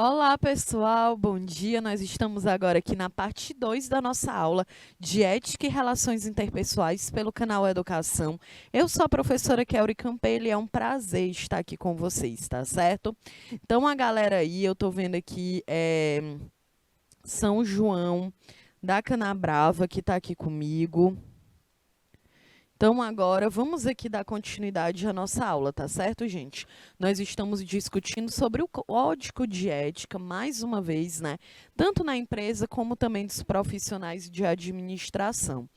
Olá, pessoal, bom dia. Nós estamos agora aqui na parte 2 da nossa aula de Ética e Relações Interpessoais pelo canal Educação. Eu sou a professora Kelly Campelli e é um prazer estar aqui com vocês, tá certo? Então, a galera aí, eu tô vendo aqui São João da Canabrava, que tá aqui comigo. Então, agora, vamos aqui dar continuidade à nossa aula, tá certo, gente? Nós estamos discutindo sobre o código de ética, mais uma vez, né? Tanto na empresa como também dos profissionais de administração.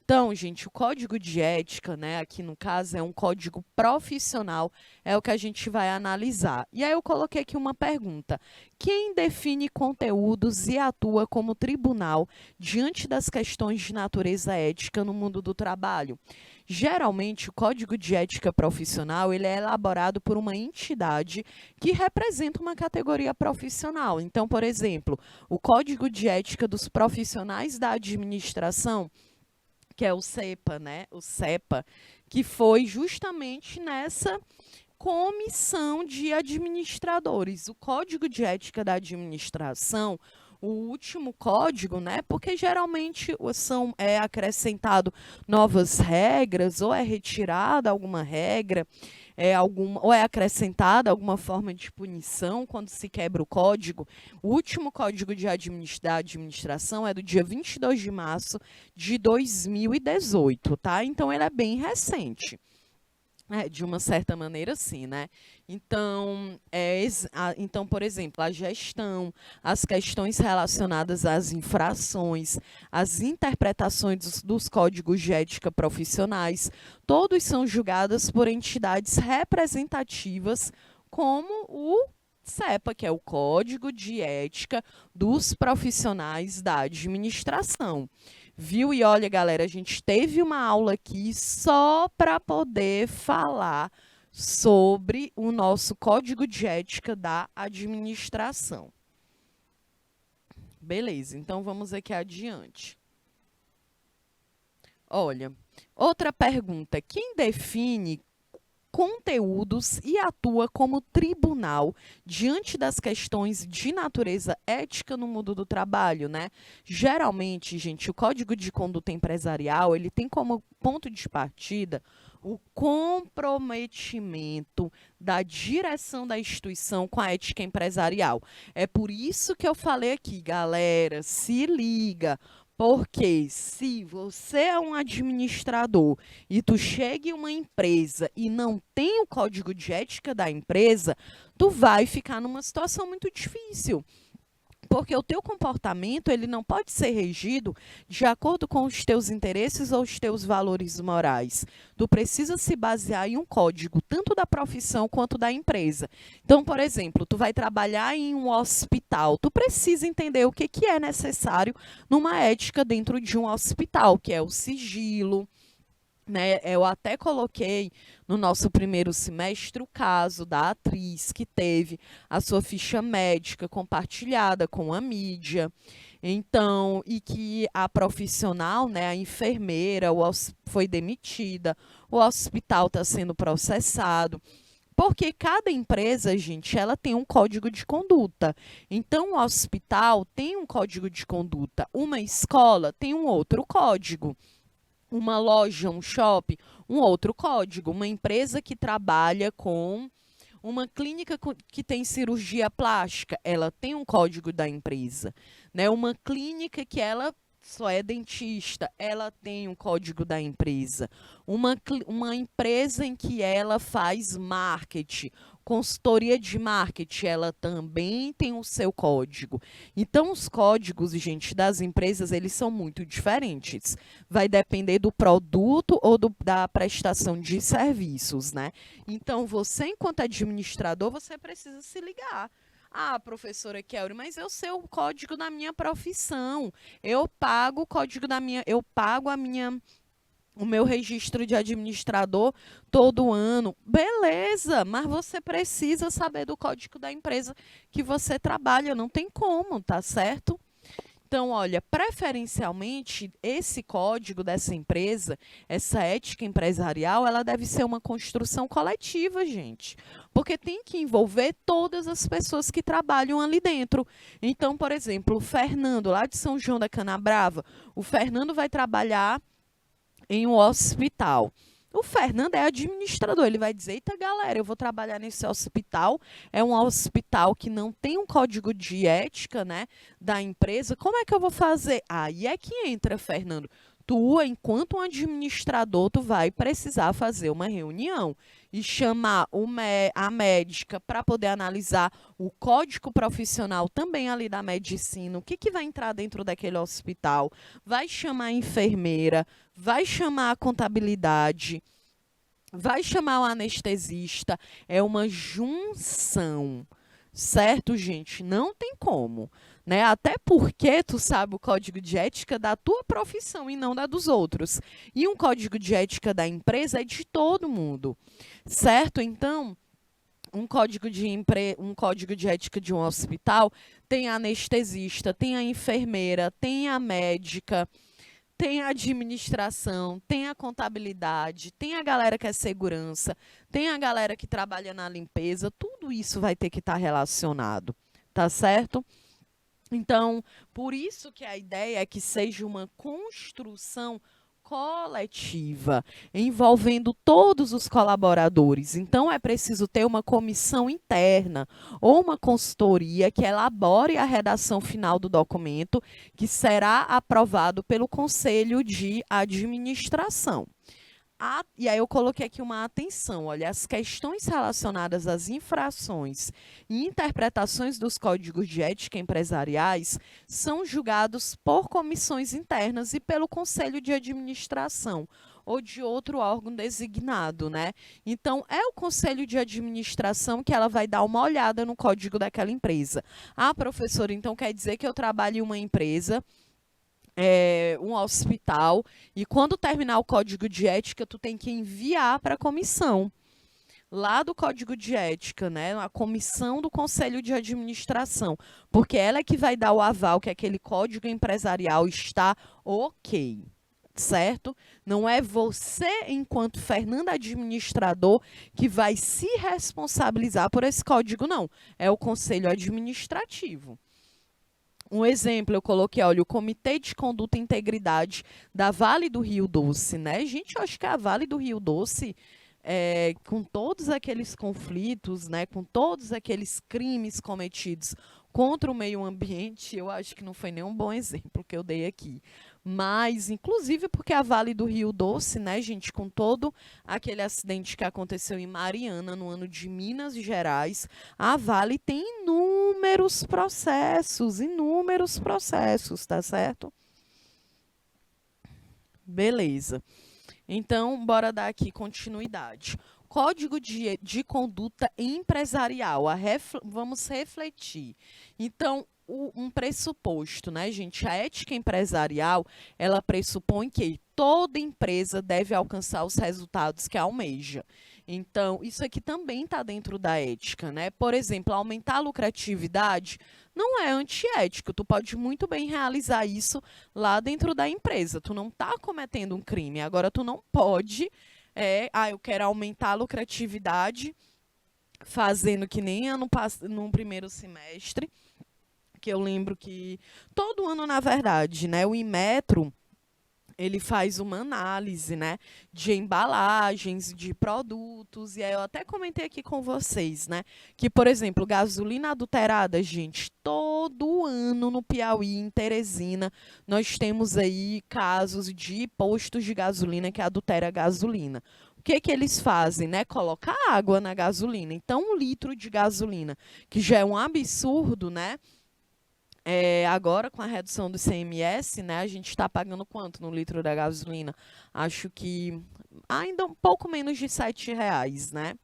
Então, gente, o código de ética, né, aqui no caso, é um código profissional, é o que a gente vai analisar. E aí eu coloquei aqui uma pergunta. Quem define conteúdos e atua como tribunal diante das questões de natureza ética no mundo do trabalho? Geralmente, o código de ética profissional, ele é elaborado por uma entidade que representa uma categoria profissional. Então, por exemplo, o código de ética dos profissionais da administração, que é o CEPA, né? O CEPA, que foi justamente nessa comissão de administradores. O Código de Ética da Administração, o último código, né? Porque geralmente é acrescentado novas regras ou é retirada alguma regra, ou é acrescentada alguma forma de punição quando se quebra o código. O último código da administração é do dia 22 de março de 2018, tá? Então, ele é bem recente. De uma certa maneira, sim, né? Então, então, por exemplo, a gestão, as questões relacionadas às infrações, as interpretações dos códigos de ética profissionais, todos são julgados por entidades representativas como o CEPA, que é o Código de Ética dos Profissionais da Administração. Viu? E olha, galera, a gente teve uma aula aqui só para poder falar sobre o nosso código de ética da administração. Beleza, então vamos aqui adiante. Olha, outra pergunta. Quem define conteúdos e atua como tribunal diante das questões de natureza ética no mundo do trabalho, né? Geralmente, gente, o Código de Conduta Empresarial, ele tem como ponto de partida o comprometimento da direção da instituição com a ética empresarial. É por isso que eu falei aqui, galera, se liga. Porque se você é um administrador e tu chega em uma empresa e não tem o código de ética da empresa, tu vai ficar numa situação muito difícil. Porque o teu comportamento, ele não pode ser regido de acordo com os teus interesses ou os teus valores morais. Tu precisa se basear em um código, tanto da profissão quanto da empresa. Então, por exemplo, tu vai trabalhar em um hospital, tu precisa entender o que é necessário numa ética dentro de um hospital, que é o sigilo, né? Eu até coloquei no nosso primeiro semestre o caso da atriz que teve a sua ficha médica compartilhada com a mídia. Então, e que a profissional, né, a enfermeira, foi demitida, o hospital está sendo processado. Porque cada empresa, gente, ela tem um código de conduta. Então, o hospital tem um código de conduta, uma escola tem um outro código. Uma loja, um shopping, um outro código. Uma empresa que trabalha com uma clínica que tem cirurgia plástica, ela tem um código da empresa. Né? Uma clínica que ela só é dentista, ela tem um código da empresa. Uma empresa em que ela faz marketing, consultoria de marketing, ela também tem o seu código. Então, os códigos, gente, das empresas, eles são muito diferentes. Vai depender do produto ou da prestação de serviços, né? Então, você, enquanto administrador, você precisa se ligar. Ah, professora Kelly, mas eu sei o código da minha profissão. Eu pago o código eu pago o meu registro de administrador todo ano. Beleza, mas você precisa saber do código da empresa que você trabalha, não tem como, tá certo? Então, olha, preferencialmente, esse código dessa empresa, essa ética empresarial, ela deve ser uma construção coletiva, gente. Porque tem que envolver todas as pessoas que trabalham ali dentro. Então, por exemplo, o Fernando, lá de São João da Canabrava, o Fernando vai trabalhar em um hospital. O Fernando é administrador, ele vai dizer, eita galera, eu vou trabalhar nesse hospital, é um hospital que não tem um código de ética, né, da empresa, como é que eu vou fazer? Aí é que entra, Fernando. Tu, enquanto um administrador, tu vai precisar fazer uma reunião e chamar a médica para poder analisar o código profissional também ali da medicina, o que, que vai entrar dentro daquele hospital, vai chamar a enfermeira, vai chamar a contabilidade, vai chamar o anestesista. É uma junção, certo, gente? Não tem como, né? Até porque tu sabe o código de ética da tua profissão e não da dos outros. E um código de ética da empresa é de todo mundo, certo? Então, um código de ética de um hospital tem a anestesista, tem a enfermeira, tem a médica, tem a administração, tem a contabilidade, tem a galera que é segurança, tem a galera que trabalha na limpeza, tudo isso vai ter que estar relacionado, tá certo? Então, por isso que a ideia é que seja uma construção coletiva, envolvendo todos os colaboradores. Então, é preciso ter uma comissão interna ou uma consultoria que elabore a redação final do documento, que será aprovado pelo Conselho de Administração. E aí eu coloquei aqui uma atenção, olha, as questões relacionadas às infrações e interpretações dos códigos de ética empresariais são julgados por comissões internas e pelo Conselho de Administração ou de outro órgão designado, né? Então, é o Conselho de Administração que ela vai dar uma olhada no código daquela empresa. Ah, professora, então quer dizer que eu trabalho em uma empresa, um hospital, e quando terminar o código de ética, tu tem que enviar para a comissão lá do código de ética, né? A comissão do Conselho de Administração, porque ela é que vai dar o aval que aquele código empresarial está ok, certo? Não é você, enquanto Fernando administrador, que vai se responsabilizar por esse código, não. É o Conselho Administrativo. Um exemplo, eu coloquei, olha, o Comitê de Conduta e Integridade da Vale do Rio Doce, né? Gente, eu acho que a Vale do Rio Doce, com todos aqueles conflitos, né, com todos aqueles crimes cometidos contra o meio ambiente, eu acho que não foi nenhum bom exemplo que eu dei aqui. Mas, inclusive, porque a Vale do Rio Doce, né, gente, com todo aquele acidente que aconteceu em Mariana, no ano de Minas Gerais, a Vale tem inúmeros processos, tá certo? Beleza. Então, bora dar aqui continuidade. Código de conduta empresarial. Vamos refletir. Então, um pressuposto, né, gente? A ética empresarial, ela pressupõe que toda empresa deve alcançar os resultados que almeja. Então, isso aqui também está dentro da ética, né? Por exemplo, aumentar a lucratividade não é antiético. Tu pode muito bem realizar isso lá dentro da empresa. Tu não está cometendo um crime. Agora, tu não pode, eu quero aumentar a lucratividade fazendo que nem no primeiro semestre, que eu lembro que todo ano, na verdade, né, o Inmetro, ele faz uma análise, né, de embalagens, de produtos, e aí eu até comentei aqui com vocês, né, que, por exemplo, gasolina adulterada, gente, todo ano no Piauí, em Teresina, nós temos aí casos de postos de gasolina que adultera a gasolina. O que que eles fazem, né? Colocar água na gasolina. Então, 1 litro de gasolina, que já é um absurdo, né? Agora, com a redução do ICMS, né, a gente está pagando quanto no litro da gasolina? Acho que ainda um pouco menos de R$ 7, né?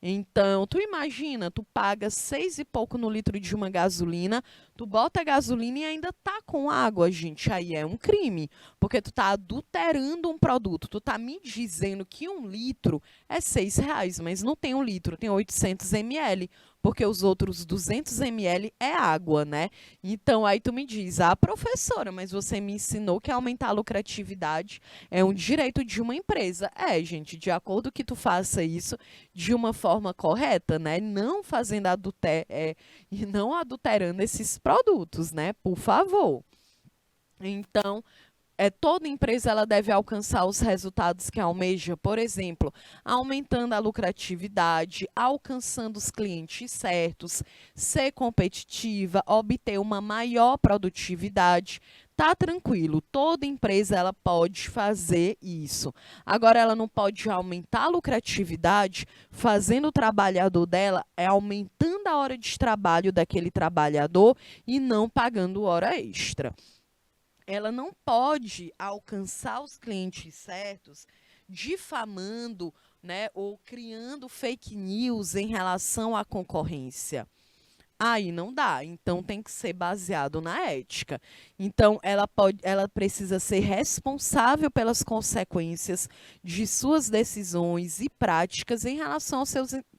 Então, tu imagina, tu paga 6 e pouco no litro de uma gasolina, tu bota a gasolina e ainda tá com água, gente. Aí é um crime, porque tu tá adulterando um produto. Tu tá me dizendo que 1 litro é R$ 6, mas não tem 1 litro, tem 800 ml. porque os outros 200 ml é água, né? Então, aí tu me diz, professora, mas você me ensinou que aumentar a lucratividade é um direito de uma empresa. É, gente, de acordo que tu faça isso de uma forma correta, né? Não fazendo e não adulterando esses produtos, né? Por favor. Então, toda empresa ela deve alcançar os resultados que almeja, por exemplo, aumentando a lucratividade, alcançando os clientes certos, ser competitiva, obter uma maior produtividade. Tá tranquilo, toda empresa ela pode fazer isso. Agora, ela não pode aumentar a lucratividade fazendo o trabalhador dela, aumentando a hora de trabalho daquele trabalhador e não pagando hora extra. Ela não pode alcançar os clientes certos difamando, né, ou criando fake news em relação à concorrência. Aí não dá, então tem que ser baseado na ética. Então ela precisa ser responsável pelas consequências de suas decisões e práticas em relação aos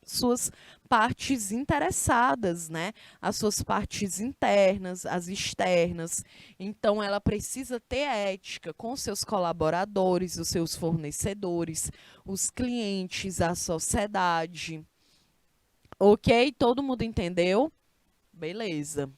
suas partes interessadas, né? As suas partes internas, as externas. Então ela precisa ter ética com seus colaboradores, os seus fornecedores, os clientes, a sociedade. Ok? Todo mundo entendeu? Beleza.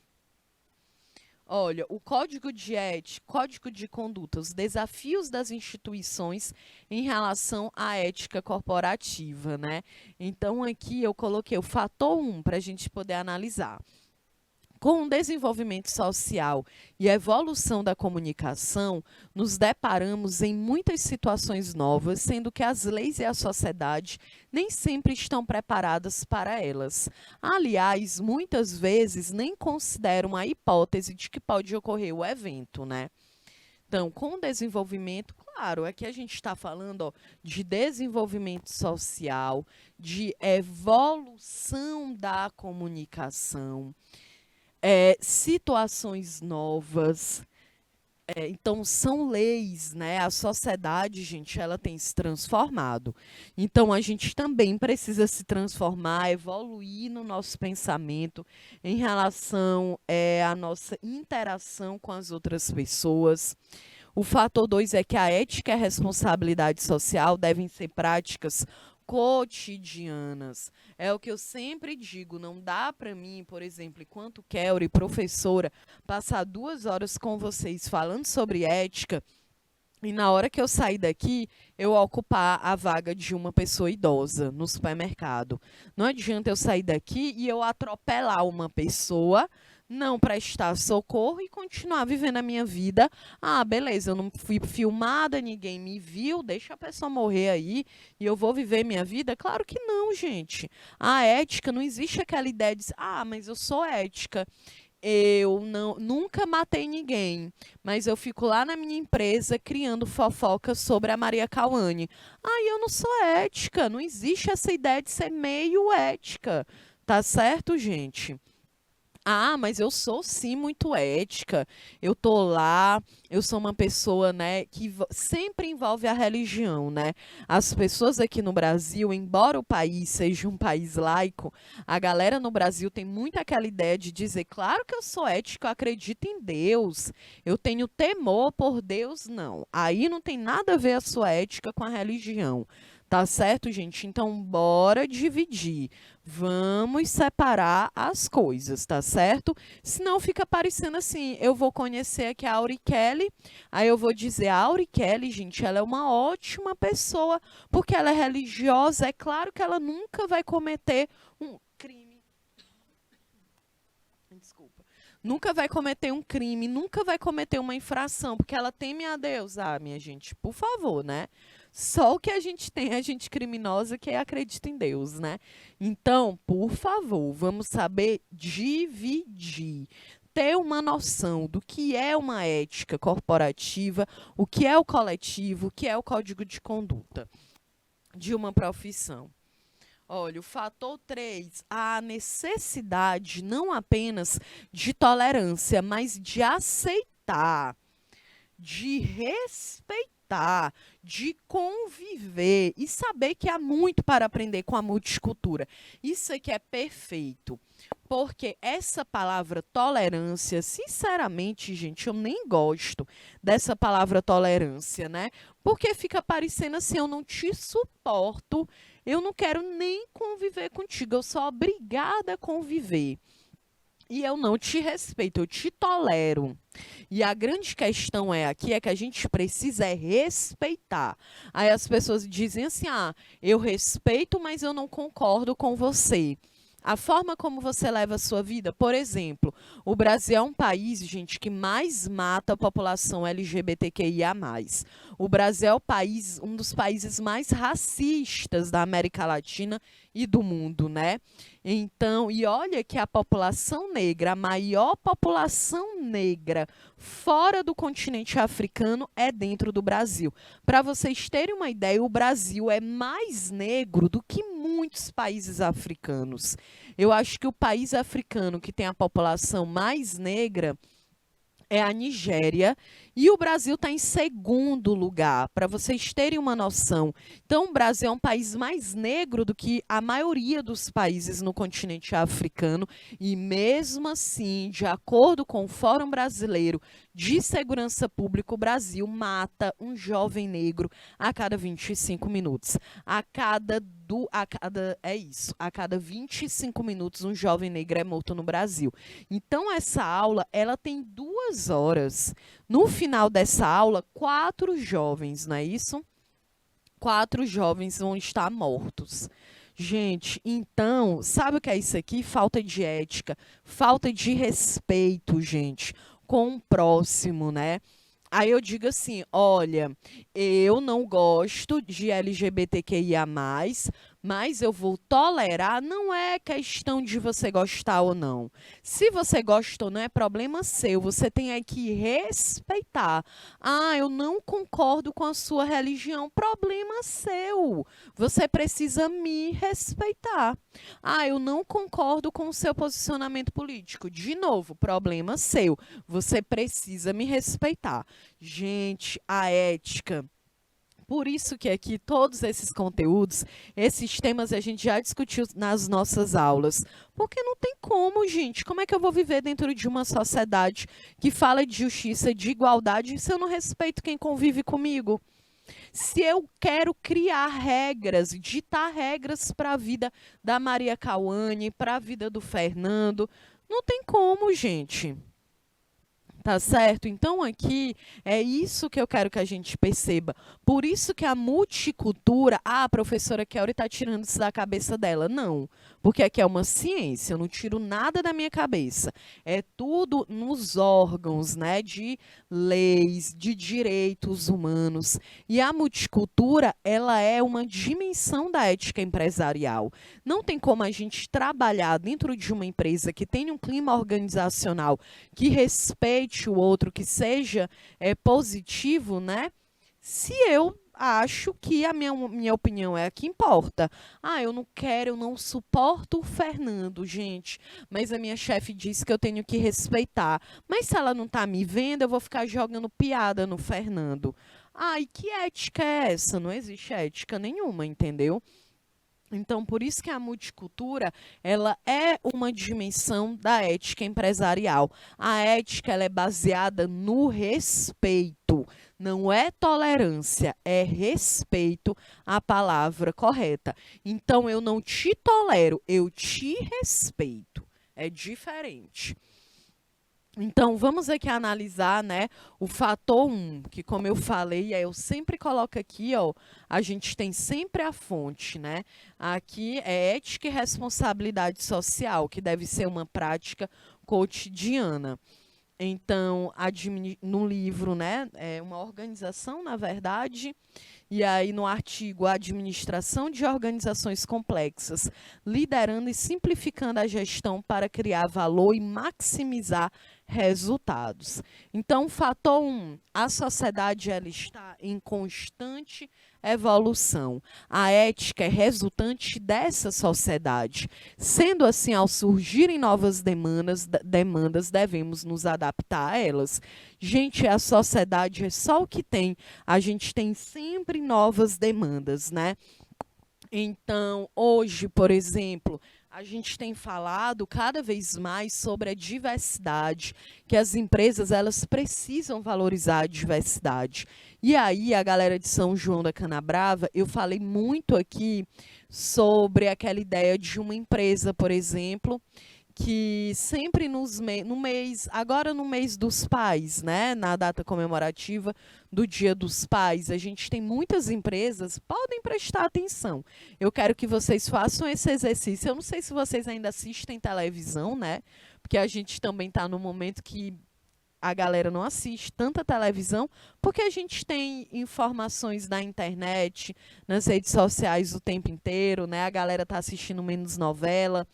Olha, o Código de Ética, Código de Conduta, os desafios das instituições em relação à ética corporativa, né? Então, aqui eu coloquei o fator 1 para a gente poder analisar. Com o desenvolvimento social e a evolução da comunicação, nos deparamos em muitas situações novas, sendo que as leis e a sociedade nem sempre estão preparadas para elas. Aliás, muitas vezes nem consideram a hipótese de que pode ocorrer o evento, né? Então, com o desenvolvimento, claro, aqui a gente está falando de desenvolvimento social, de evolução da comunicação, situações novas. Então, são leis, né? A sociedade, gente, ela tem se transformado. Então, a gente também precisa se transformar, evoluir no nosso pensamento em relação à nossa interação com as outras pessoas. O fator 2 é que a ética e a responsabilidade social devem ser práticas cotidianas. É o que eu sempre digo, não dá para mim, por exemplo, enquanto Kelly, professora, passar 2 horas com vocês falando sobre ética e na hora que eu sair daqui, eu ocupar a vaga de uma pessoa idosa no supermercado. Não adianta eu sair daqui e eu atropelar uma pessoa, não prestar socorro e continuar vivendo a minha vida. Ah, beleza, eu não fui filmada, ninguém me viu, deixa a pessoa morrer aí e eu vou viver minha vida? Claro que não, gente. A ética, não existe aquela ideia de, mas eu sou ética. Eu nunca matei ninguém, mas eu fico lá na minha empresa criando fofoca sobre a Maria Cauane. Eu não sou ética, não existe essa ideia de ser meio ética, tá certo, gente? Mas eu sou sim muito ética. Eu tô lá, eu sou uma pessoa, né, que sempre envolve a religião, né? As pessoas aqui no Brasil, embora o país seja um país laico, a galera no Brasil tem muito aquela ideia de dizer, claro que eu sou ética, eu acredito em Deus, eu tenho temor por Deus, não. Aí não tem nada a ver a sua ética com a religião. Tá certo, gente? Então, bora dividir. Vamos separar as coisas, tá certo? Senão fica parecendo assim, eu vou conhecer aqui a Aurikelly, aí eu vou dizer, a Aurikelly, gente, ela é uma ótima pessoa, porque ela é religiosa, é claro que ela nunca vai cometer um crime. Desculpa. Nunca vai cometer um crime, nunca vai cometer uma infração, porque ela teme a Deus. Minha gente, por favor, né? Só o que a gente tem é gente criminosa que acredita em Deus, né? Então, por favor, vamos saber dividir. Ter uma noção do que é uma ética corporativa, o que é o coletivo, o que é o código de conduta de uma profissão. Olha, o fator 3, a necessidade não apenas de tolerância, mas de aceitar, de respeitar respeitar, de conviver e saber que há muito para aprender com a multicultura. Isso aqui é perfeito. Porque essa palavra tolerância, sinceramente, gente, eu nem gosto dessa palavra tolerância, né? Porque fica parecendo assim, eu não te suporto, eu não quero nem conviver contigo, eu sou obrigada a conviver. E eu não te respeito, eu te tolero. E a grande questão aqui é que a gente precisa respeitar. Aí as pessoas dizem assim, eu respeito, mas eu não concordo com você. A forma como você leva a sua vida, por exemplo, o Brasil é um país, gente, que mais mata a população LGBTQIA+. O Brasil é um dos países mais racistas da América Latina e do mundo, né? Então, e olha que a população negra, a maior população negra fora do continente africano é dentro do Brasil. Para vocês terem uma ideia, o Brasil é mais negro do que muitos países africanos. Eu acho que o país africano que tem a população mais negra é a Nigéria, e o Brasil está em segundo lugar, para vocês terem uma noção. Então, o Brasil é um país mais negro do que a maioria dos países no continente africano, e mesmo assim, de acordo com o Fórum Brasileiro de Segurança Pública, o Brasil mata um jovem negro a cada 25 minutos. A cada 25 minutos um jovem negro é morto no Brasil. Então essa aula, ela tem 2 horas. No final dessa aula, 4 jovens, não é isso? 4 jovens vão estar mortos. Gente, então, sabe o que é isso aqui? Falta de ética, falta de respeito, gente, com o próximo, né? Aí eu digo assim, olha, eu não gosto de LGBTQIA+, mas eu vou tolerar, não é questão de você gostar ou não. Se você gosta ou não, é problema seu, você tem aí que respeitar. Eu não concordo com a sua religião, problema seu. Você precisa me respeitar. Eu não concordo com o seu posicionamento político. De novo, problema seu. Você precisa me respeitar. Gente, a ética. Por isso que aqui todos esses conteúdos, esses temas a gente já discutiu nas nossas aulas. Porque não tem como, gente. Como é que eu vou viver dentro de uma sociedade que fala de justiça, de igualdade, se eu não respeito quem convive comigo? Se eu quero criar regras, ditar regras para a vida da Maria Cauane, para a vida do Fernando, não tem como, gente. Tá certo? Então, aqui é isso que eu quero que a gente perceba. Por isso que a multicultura, a professora Kelly está tirando isso da cabeça dela. Não, porque aqui é uma ciência, eu não tiro nada da minha cabeça. É tudo nos órgãos, né, de leis, de direitos humanos. E a multicultura, ela é uma dimensão da ética empresarial. Não tem como a gente trabalhar dentro de uma empresa que tenha um clima organizacional que respeite o outro, que seja positivo, né? Se eu acho que a minha opinião é a que importa. Eu não quero, eu não suporto o Fernando, gente, mas a minha chefe disse que eu tenho que respeitar. Mas se ela não está me vendo, eu vou ficar jogando piada no Fernando. E que ética é essa? Não existe ética nenhuma, entendeu? Então, por isso que a multicultura, ela é uma dimensão da ética empresarial. A ética, ela é baseada no respeito, não é tolerância, é respeito à palavra correta. Então, eu não te tolero, eu te respeito. É diferente. Então, vamos aqui analisar, né, o fator 1, que como eu falei, eu sempre coloco aqui, a gente tem sempre a fonte, né? Aqui é ética e responsabilidade social, que deve ser uma prática cotidiana. Então, no livro, né, é uma organização, na verdade, e aí no artigo, a administração de organizações complexas, liderando e simplificando a gestão para criar valor e maximizar resultados. Então, fator 1, a sociedade ela está em constante evolução. A ética é resultante dessa sociedade. Sendo assim, ao surgirem novas demandas, devemos nos adaptar a elas. Gente, a sociedade é só o que tem. A gente tem sempre novas demandas, né? Então, hoje, por exemplo, a gente tem falado cada vez mais sobre a diversidade, que as empresas elas precisam valorizar a diversidade. E aí, a galera de São João da Canabrava, eu falei muito aqui sobre aquela ideia de uma empresa, por exemplo, que sempre no mês, agora no mês dos pais, né, na data comemorativa do Dia dos Pais, a gente tem muitas empresas, podem prestar atenção. Eu quero que vocês façam esse exercício. Eu não sei se vocês ainda assistem televisão, né? Porque a gente também está no momento que a galera não assiste tanta televisão, porque a gente tem informações na internet, nas redes sociais o tempo inteiro, né? A galera está assistindo menos novela.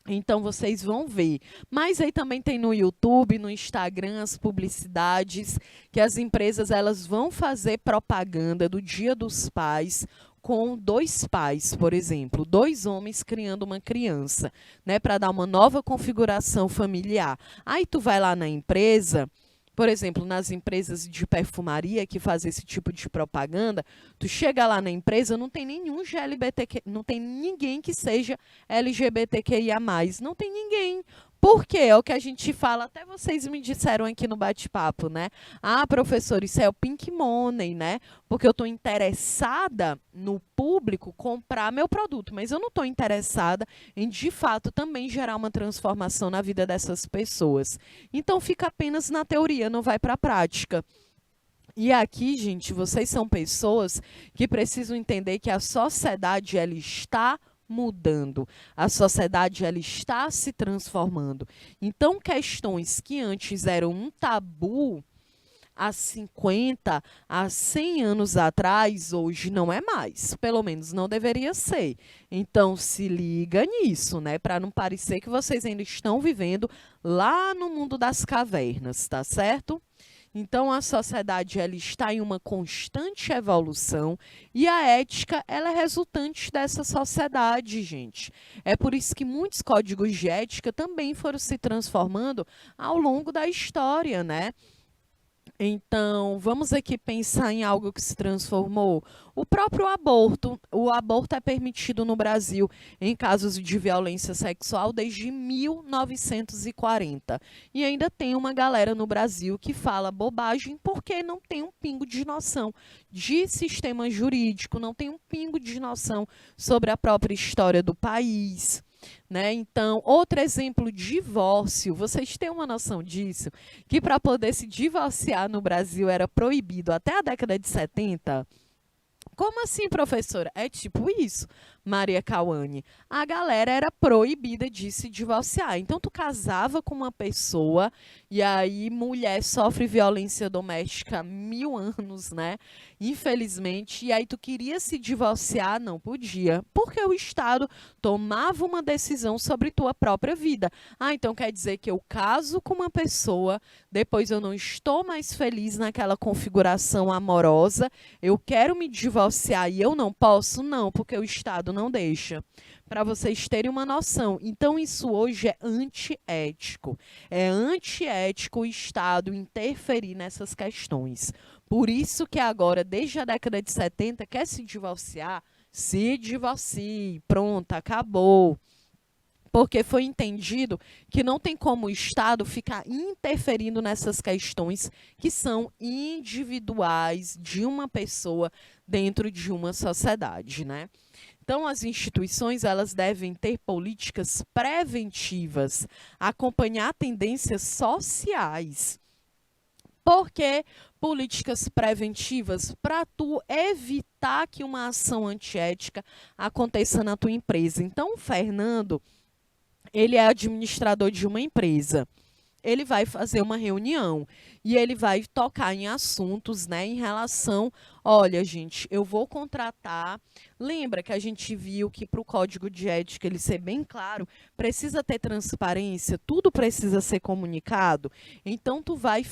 Então vocês vão ver. Mas aí também tem no YouTube, no Instagram, as publicidades que as empresas elas vão fazer propaganda do Dia dos Pais com 2 pais, por exemplo, 2 homens criando uma criança, né, para dar uma nova configuração familiar. Aí tu vai lá na empresa, por exemplo, nas empresas de perfumaria que fazem esse tipo de propaganda, tu chega lá na empresa, não tem nenhum GLBTQ, não tem ninguém que seja LGBTQIA+, não tem ninguém. Por quê? É o que a gente fala, até vocês me disseram aqui no bate-papo, né? Ah, professor, isso é o pink money, né? Porque eu estou interessada no público comprar meu produto, mas eu não estou interessada em, de fato, também gerar uma transformação na vida dessas pessoas. Então, fica apenas na teoria, não vai para a prática. E aqui, gente, vocês são pessoas que precisam entender que a sociedade ela está mudando. A sociedade ela está se transformando. Então, questões que antes eram um tabu há 50, há 100 anos atrás, hoje não é mais. Pelo menos não deveria ser. Então, se liga nisso, né? Para não parecer que vocês ainda estão vivendo lá no mundo das cavernas, tá certo? Então, a sociedade ela está em uma constante evolução e a ética ela é resultante dessa sociedade, gente. É por isso que muitos códigos de ética também foram se transformando ao longo da história, né? Então, vamos aqui pensar em algo que se transformou. O próprio aborto. O aborto é permitido no Brasil em casos de violência sexual desde 1940. E ainda tem uma galera no Brasil que fala bobagem porque não tem um pingo de noção de sistema jurídico, não tem um pingo de noção sobre a própria história do país. Né? Então, outro exemplo, divórcio. Vocês têm uma noção disso? Que para poder se divorciar no Brasil era proibido até a década de 70? Como assim, professora? É tipo isso, Maria Cauane. A galera era proibida de se divorciar. Então, tu casava com uma pessoa e aí mulher sofre violência doméstica há 1000 anos, né? Infelizmente. E aí tu queria se divorciar, não podia, porque o Estado tomava uma decisão sobre tua própria vida. Ah, então quer dizer que eu caso com uma pessoa, depois eu não estou mais feliz naquela configuração amorosa, eu quero me divorciar e eu não posso? Não, porque o Estado não deixa. Para vocês terem uma noção. Então, isso hoje é antiético. É antiético o Estado interferir nessas questões. Por isso que agora, desde a década de 70, quer se divorciar? Se divorcie, pronto, acabou. Porque foi entendido que não tem como o Estado ficar interferindo nessas questões que são individuais de uma pessoa dentro de uma sociedade, né? Então, as instituições elas devem ter políticas preventivas, acompanhar tendências sociais. Por que políticas preventivas? Para tu evitar que uma ação antiética aconteça na tua empresa. Então, o Fernando, ele é administrador de uma empresa. Ele vai fazer uma reunião. e ele vai tocar em assuntos, né, em relação, olha, gente, eu vou contratar. Lembra que a gente viu que para o código de ética ele ser bem claro, precisa ter transparência, tudo precisa ser comunicado. Então tu vai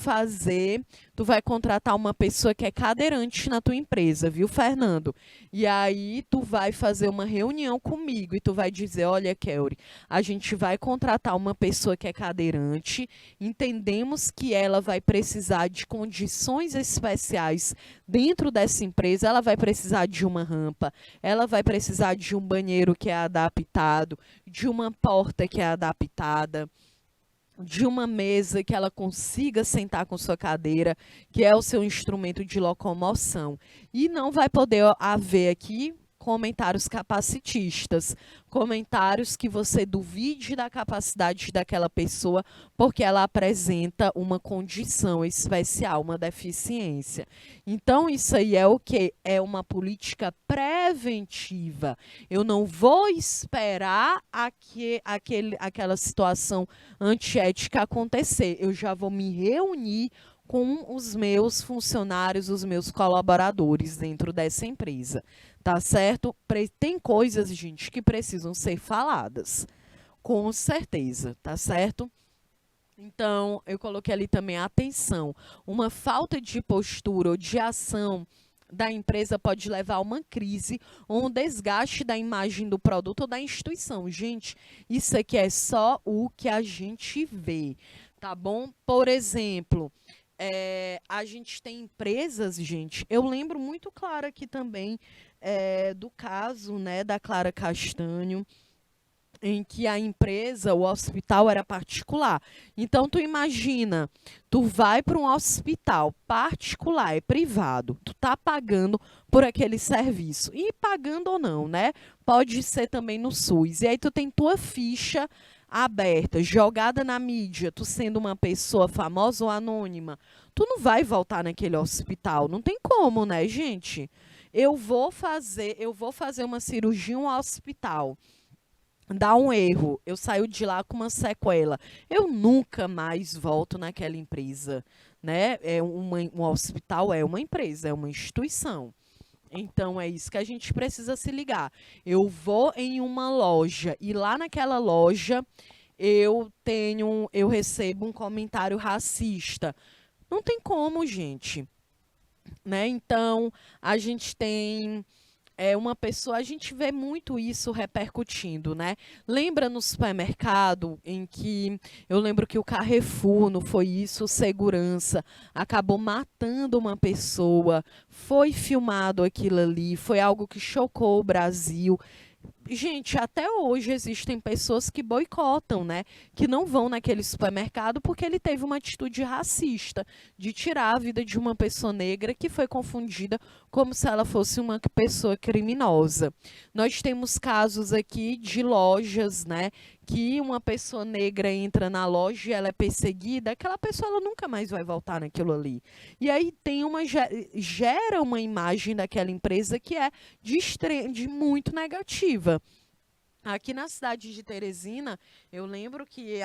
contratar uma pessoa que é cadeirante na tua empresa, viu, Fernando? E aí tu vai fazer uma reunião comigo e tu vai dizer, olha, Kelly, a gente vai contratar uma pessoa que é cadeirante, entendemos que ela vai precisar de condições especiais dentro dessa empresa, ela vai precisar de uma rampa, ela vai precisar de um banheiro que é adaptado, de uma porta que é adaptada, de uma mesa que ela consiga sentar com sua cadeira, que é o seu instrumento de locomoção. E não vai poder haver aqui comentários capacitistas, comentários que você duvide da capacidade daquela pessoa porque ela apresenta uma condição especial, uma deficiência. Então, isso aí é o quê? É uma política preventiva. Eu não vou esperar aquela situação antiética acontecer. Eu já vou me reunir com os meus funcionários, os meus colaboradores dentro dessa empresa, tá certo? Tem coisas, gente, que precisam ser faladas, com certeza, tá certo? Então, eu coloquei ali também atenção. Uma falta de postura ou de ação da empresa pode levar a uma crise ou um desgaste da imagem do produto ou da instituição. Gente, isso aqui é só o que a gente vê, tá bom? Por exemplo, a gente tem empresas, gente, eu lembro muito claro aqui também do caso, né, da Clara Castanho, em que a empresa, o hospital era particular. Então, tu imagina, tu vai para um hospital particular, é privado, tu tá pagando por aquele serviço. E pagando ou não, né? Pode ser também no SUS. E aí tu tem tua ficha aberta, jogada na mídia, tu sendo uma pessoa famosa ou anônima, tu não vai voltar naquele hospital. Não tem como, né, gente? Eu vou fazer uma cirurgia em um hospital, dá um erro, eu saio de lá com uma sequela, eu nunca mais volto naquela empresa, né? Um hospital é uma empresa, é uma instituição. Então é isso que a gente precisa se ligar. Eu vou em uma loja e lá naquela loja eu recebo um comentário racista. Não tem como, gente, né? Então a gente tem uma pessoa, a gente vê muito isso repercutindo, né? Lembra no supermercado em que eu lembro que o Carrefour, não foi isso, o segurança acabou matando uma pessoa, foi filmado aquilo ali, foi algo que chocou o Brasil. Gente, até hoje existem pessoas que boicotam, né? Que não vão naquele supermercado porque ele teve uma atitude racista de tirar a vida de uma pessoa negra que foi confundida como se ela fosse uma pessoa criminosa. Nós temos casos aqui de lojas, né? Que uma pessoa negra entra na loja e ela é perseguida, aquela pessoa ela nunca mais vai voltar naquilo ali. E aí gera uma imagem daquela empresa que é de muito negativa. Aqui na cidade de Teresina, eu lembro que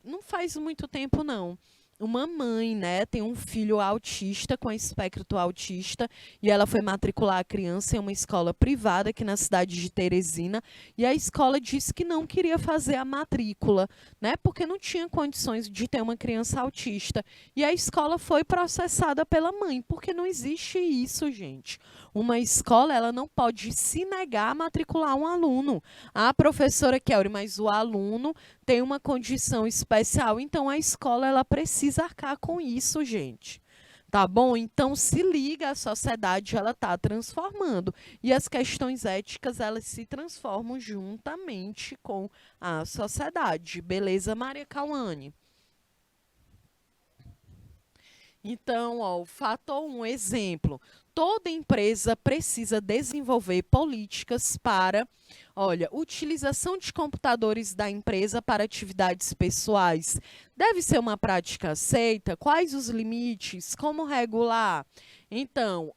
não faz muito tempo, não. Uma mãe, né, tem um filho autista, com espectro autista, e ela foi matricular a criança em uma escola privada aqui na cidade de Teresina, e a escola disse que não queria fazer a matrícula, né, porque não tinha condições de ter uma criança autista. E a escola foi processada pela mãe, porque não existe isso, gente. Uma escola, ela não pode se negar a matricular um aluno. A professora Kelly, mas o aluno tem uma condição especial, então a escola ela precisa arcar com isso, gente. Tá bom? Então se liga, a sociedade ela tá transformando e as questões éticas elas se transformam juntamente com a sociedade. Beleza, Maria Cauane? Então, ó, o fator 1, exemplo. Toda empresa precisa desenvolver políticas para, olha, utilização de computadores da empresa para atividades pessoais. Deve ser uma prática aceita? Quais os limites? Como regular? Então,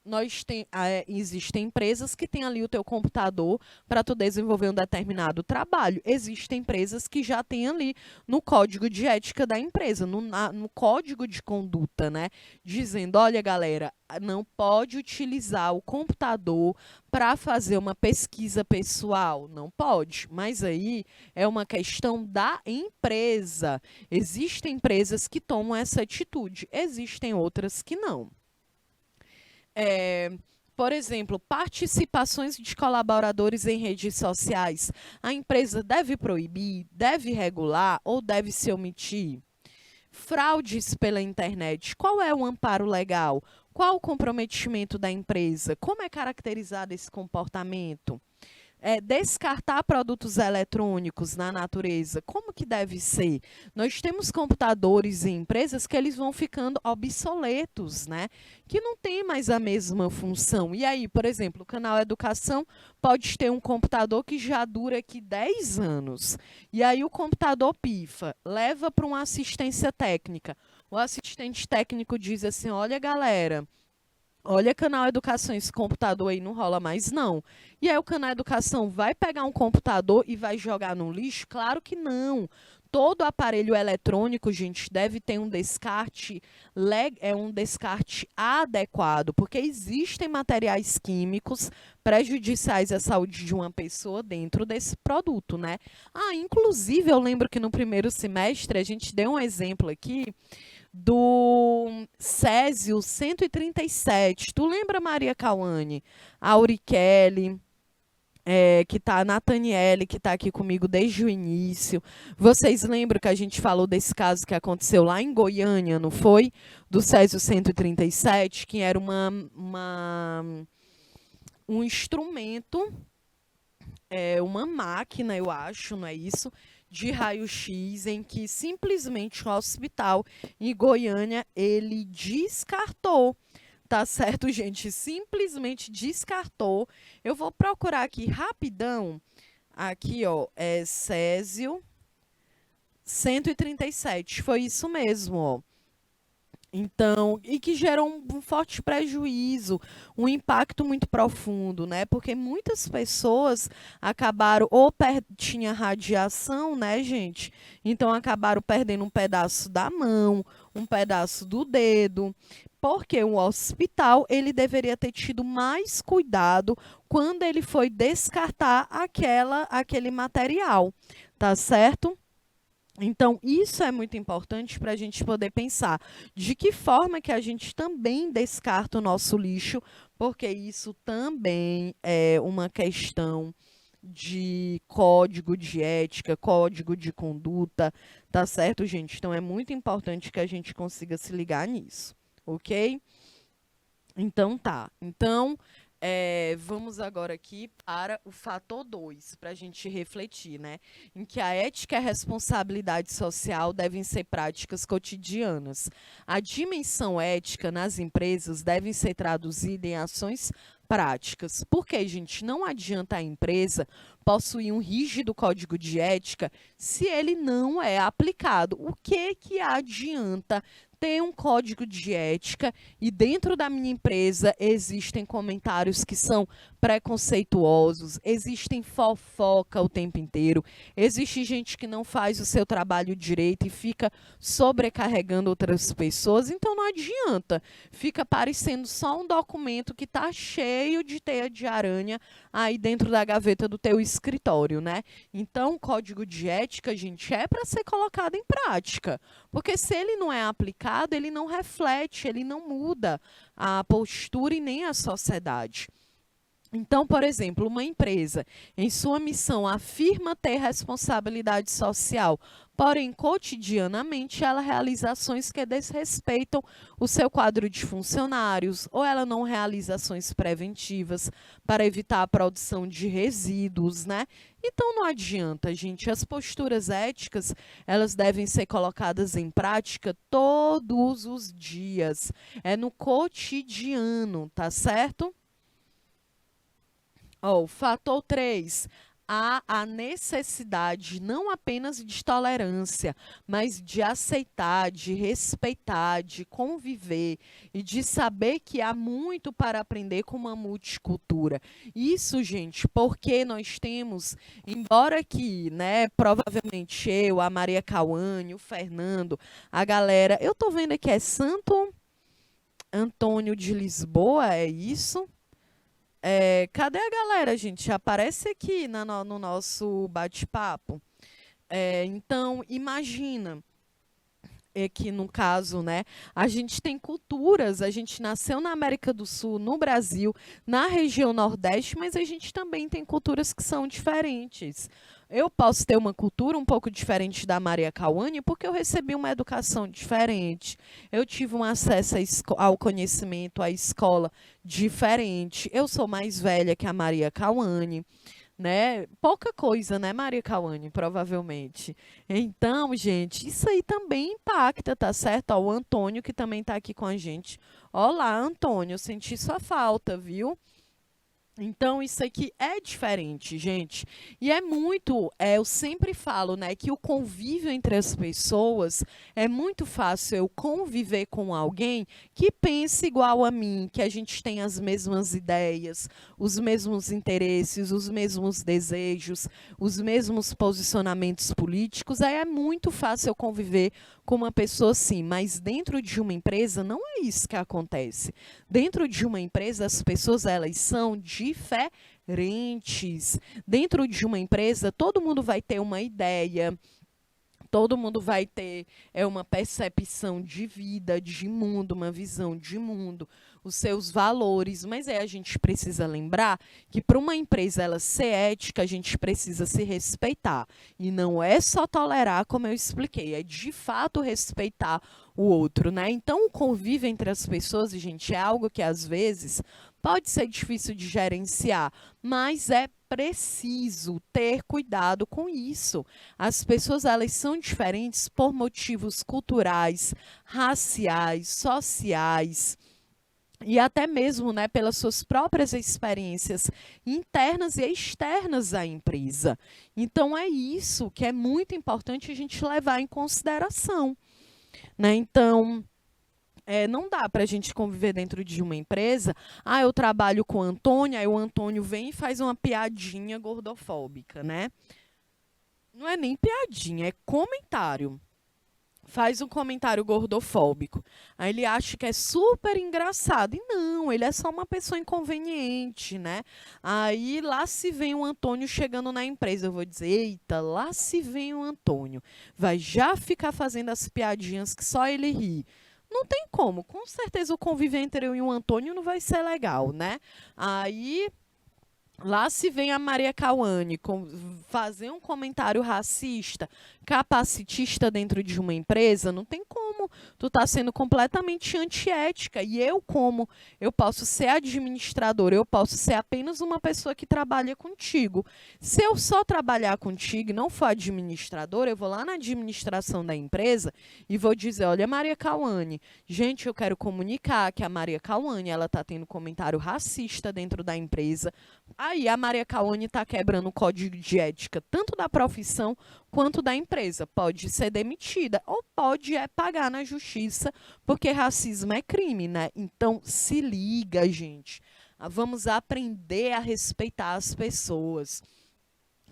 existem empresas que têm ali o teu computador para tu desenvolver um determinado trabalho. Existem empresas que já têm ali no código de ética da empresa, no código de conduta, né? Dizendo, olha, galera, não pode utilizar o computador para fazer uma pesquisa pessoal. Não pode. Mas aí é uma questão da empresa. Existem empresas que tomam essa atitude, existem outras que não. Por exemplo, participações de colaboradores em redes sociais. A empresa deve proibir, deve regular ou deve se omitir? Fraudes pela internet. Qual é o amparo legal? Qual o comprometimento da empresa? Como é caracterizado esse comportamento? Descartar produtos eletrônicos na natureza, como que deve ser? Nós temos computadores em empresas que eles vão ficando obsoletos, né? Que não tem mais a mesma função. E aí, por exemplo, o canal Educação pode ter um computador que já dura aqui 10 anos. E aí o computador pifa, leva para uma assistência técnica. O assistente técnico diz assim, olha, galera, olha, canal Educação, esse computador aí não rola mais, não. E aí o canal Educação vai pegar um computador e vai jogar no lixo? Claro que não. Todo aparelho eletrônico, gente, deve ter um descarte adequado, porque existem materiais químicos prejudiciais à saúde de uma pessoa dentro desse produto, né? Inclusive, eu lembro que no primeiro semestre a gente deu um exemplo aqui do Césio 137. Tu lembra, Maria Cauane? A Aurikelly, que tá, a Nathaniele, que está aqui comigo desde o início. Vocês lembram que a gente falou desse caso que aconteceu lá em Goiânia, não foi? Do Césio 137, que era um instrumento, uma máquina, eu acho, não é isso? De raio-x, em que simplesmente o hospital em Goiânia, ele descartou, tá certo, gente? Simplesmente descartou. Eu vou procurar aqui rapidão, aqui, ó, Césio 137, foi isso mesmo, ó. Então, e que gerou um forte prejuízo, um impacto muito profundo, né? Porque muitas pessoas acabaram, ou tinha radiação, né, gente? Então, acabaram perdendo um pedaço da mão, um pedaço do dedo, porque o hospital, ele deveria ter tido mais cuidado quando ele foi descartar aquele material, tá certo? Então, isso é muito importante para a gente poder pensar de que forma que a gente também descarta o nosso lixo, porque isso também é uma questão de código de ética, código de conduta, tá certo, gente? Então, é muito importante que a gente consiga se ligar nisso, ok? Então, tá. Então, vamos agora aqui para o fator 2, para a gente refletir, né? Em que a ética e a responsabilidade social devem ser práticas cotidianas. A dimensão ética nas empresas deve ser traduzida em ações práticas. Porque, gente, não adianta a empresa possuir um rígido código de ética se ele não é aplicado. O que adianta ter um código de ética e dentro da minha empresa existem comentários que são preconceituosos, existem fofoca o tempo inteiro, existe gente que não faz o seu trabalho direito e fica sobrecarregando outras pessoas, então não adianta, fica parecendo só um documento que está cheio de teia de aranha aí dentro da gaveta do teu escritório, né? Então, o código de ética, gente, é para ser colocado em prática, porque se ele não é aplicado, ele não reflete, ele não muda a postura e nem a sociedade. Então, por exemplo, uma empresa, em sua missão, afirma ter responsabilidade social, porém, cotidianamente, ela realiza ações que desrespeitam o seu quadro de funcionários, ou ela não realiza ações preventivas para evitar a produção de resíduos, né? Então não adianta, gente, as posturas éticas, elas devem ser colocadas em prática todos os dias, é no cotidiano, tá certo? Ó, o fator 3, há a necessidade não apenas de tolerância, mas de aceitar, de respeitar, de conviver e de saber que há muito para aprender com uma multicultura. Isso, gente, porque nós temos, embora que, né, provavelmente eu, a Maria Cauane, o Fernando, a galera, eu tô vendo aqui, é Santo Antônio de Lisboa, é isso? Cadê a galera, gente? Aparece aqui no nosso bate-papo. Então, imagina que no caso, né, a gente tem culturas, a gente nasceu na América do Sul, no Brasil, na região Nordeste, mas a gente também tem culturas que são diferentes. Eu posso ter uma cultura um pouco diferente da Maria Cauane porque eu recebi uma educação diferente. Eu tive um acesso ao conhecimento, à escola diferente. Eu sou mais velha que a Maria Cauane, né? Pouca coisa, né, Maria Cauane, provavelmente. Então, gente, isso aí também impacta, tá certo? Ó, o Antônio, que também está aqui com a gente. Olá, Antônio, eu senti sua falta, viu? Então, isso aqui é diferente, gente. E é muito, eu sempre falo, né, que o convívio entre as pessoas é muito fácil eu conviver com alguém que pensa igual a mim, que a gente tem as mesmas ideias, os mesmos interesses, os mesmos desejos, os mesmos posicionamentos políticos. Aí é muito fácil eu conviver com uma pessoa assim, mas dentro de uma empresa não é isso que acontece. Dentro de uma empresa, as pessoas elas são diferentes. Dentro de uma empresa, todo mundo vai ter uma ideia, todo mundo vai ter uma percepção de vida, de mundo, uma visão de mundo, os seus valores, mas a gente precisa lembrar que para uma empresa ela ser ética, a gente precisa se respeitar. E não é só tolerar, como eu expliquei, é de fato respeitar o outro, né? Então, o convívio entre as pessoas, gente, é algo que às vezes pode ser difícil de gerenciar, mas é preciso ter cuidado com isso. As pessoas elas são diferentes por motivos culturais, raciais, sociais e até mesmo, né, pelas suas próprias experiências internas e externas à empresa. Então é isso que é muito importante a gente levar em consideração, né? Então não dá para a gente conviver dentro de uma empresa. Ah, eu trabalho com o Antônio, aí o Antônio vem e faz uma piadinha gordofóbica, né? Não é nem piadinha, é comentário. Faz um comentário gordofóbico. Aí ele acha que é super engraçado. E não, ele é só uma pessoa inconveniente, né? Aí lá se vem o Antônio chegando na empresa. Eu vou dizer, eita, lá se vem o Antônio. Vai já ficar fazendo as piadinhas que só ele ri. Não tem como. Com certeza o convívio entre eu e o Antônio não vai ser legal, né? Aí lá se vem a Maria Cauane fazer um comentário racista, capacitista dentro de uma empresa, não tem como. Tu está sendo completamente antiética. E eu posso ser administradora, eu posso ser apenas uma pessoa que trabalha contigo. Se eu só trabalhar contigo e não for administradora, eu vou lá na administração da empresa e vou dizer, olha, Maria Cauane, gente, eu quero comunicar que a Maria Cauane, ela está tendo comentário racista dentro da empresa. Aí a Maria Cauane está quebrando o código de ética, tanto da profissão quanto da empresa. Pode ser demitida ou pode pagar na justiça, porque racismo é crime, né? Então, se liga, gente. Vamos aprender a respeitar as pessoas.